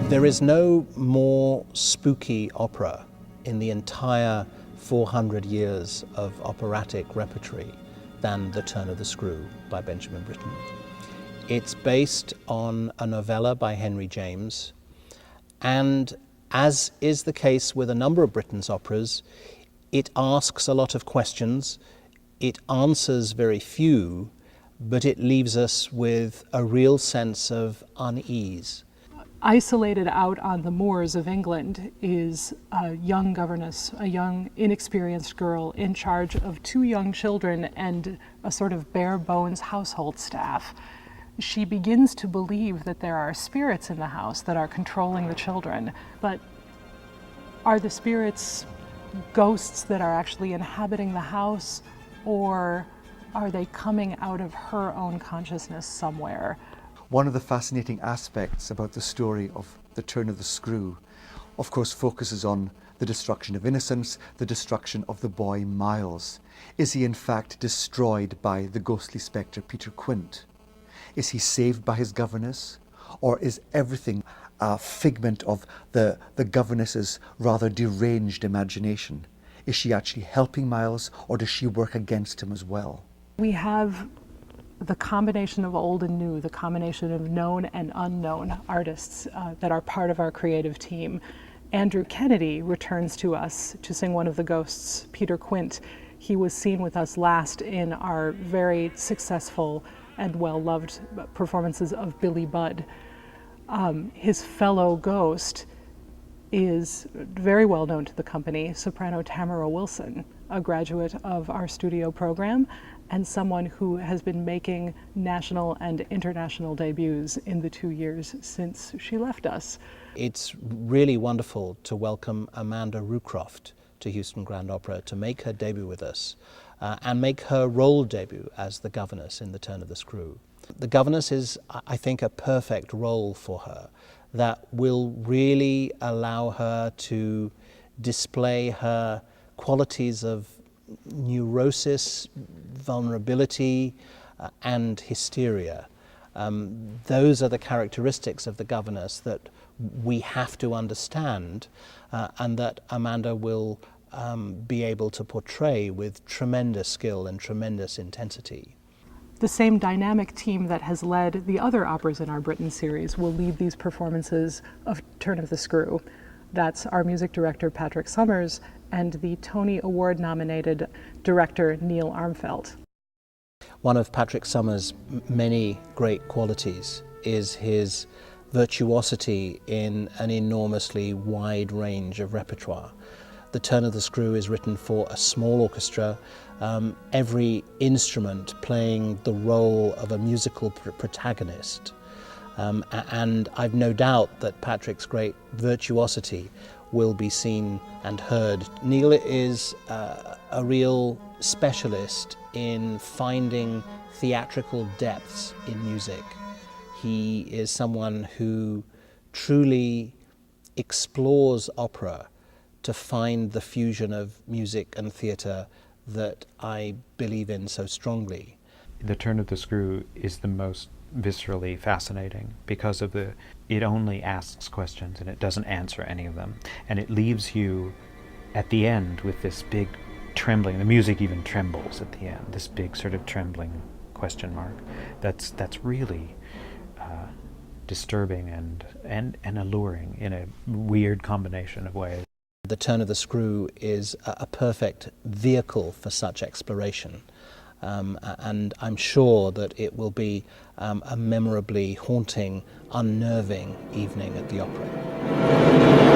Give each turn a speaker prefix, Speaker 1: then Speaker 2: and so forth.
Speaker 1: There is no more spooky opera in the entire 400 years of operatic repertory than The Turn of the Screw by Benjamin Britten. It's based on a novella by Henry James, and as is the case with a number of Britten's operas, it asks a lot of questions, it answers very few, but it leaves us with a real sense of unease.
Speaker 2: Isolated out on the moors of England is a young governess, a young, inexperienced girl in charge of 2 young children and a sort of bare bones household staff. She begins to believe that there are spirits in the house that are controlling the children, but are the spirits ghosts that are actually inhabiting the house, or are they coming out of her own consciousness somewhere?
Speaker 3: One of the fascinating aspects about the story of The Turn of the Screw, of course, focuses on the destruction of innocence, the destruction of the boy Miles. Is he in fact destroyed by the ghostly spectre Peter Quint? Is he saved by his governess? Or is everything a figment of the governess's rather deranged imagination? Is she actually helping Miles, or does she work against him as well?
Speaker 2: We have the combination of old and new, the combination of known and unknown artists that are part of our creative team. Andrew Kennedy returns to us to sing one of the ghosts, Peter Quint. He was seen with us last in our very successful and well-loved performances of Billy Budd. His fellow ghost is very well known to the company, soprano Tamara Wilson, a graduate of our studio program and someone who has been making national and international debuts in the 2 years since she left us.
Speaker 1: It's really wonderful to welcome Amanda Roocroft to Houston Grand Opera, to make her debut with us and make her role debut as the governess in The Turn of the Screw. The governess is, I think, a perfect role for her that will really allow her to display her qualities of neurosis, vulnerability, and hysteria. Those are the characteristics of the governess that we have to understand and that Amanda will be able to portray with tremendous skill and tremendous intensity.
Speaker 2: The same dynamic team that has led the other operas in our Britten series will lead these performances of Turn of the Screw. That's our music director, Patrick Summers, and the Tony Award-nominated director, Neil Armfield.
Speaker 1: One of Patrick Summers' many great qualities is his virtuosity in an enormously wide range of repertoire. The Turn of the Screw is written for a small orchestra, every instrument playing the role of a musical protagonist. And I've no doubt that Patrick's great virtuosity will be seen and heard. Neil is a real specialist in finding theatrical depths in music. He is someone who truly explores opera to find the fusion of music and theatre that I believe in so strongly.
Speaker 4: The Turn of the Screw is the most viscerally fascinating because of it only asks questions and it doesn't answer any of them, and it leaves you at the end with this big trembling. The music even trembles at the end, this big sort of trembling question mark that's really disturbing and alluring in a weird combination of ways.
Speaker 1: The Turn of the Screw is a perfect vehicle for such exploration. And I'm sure that it will be a memorably haunting, unnerving evening at the opera.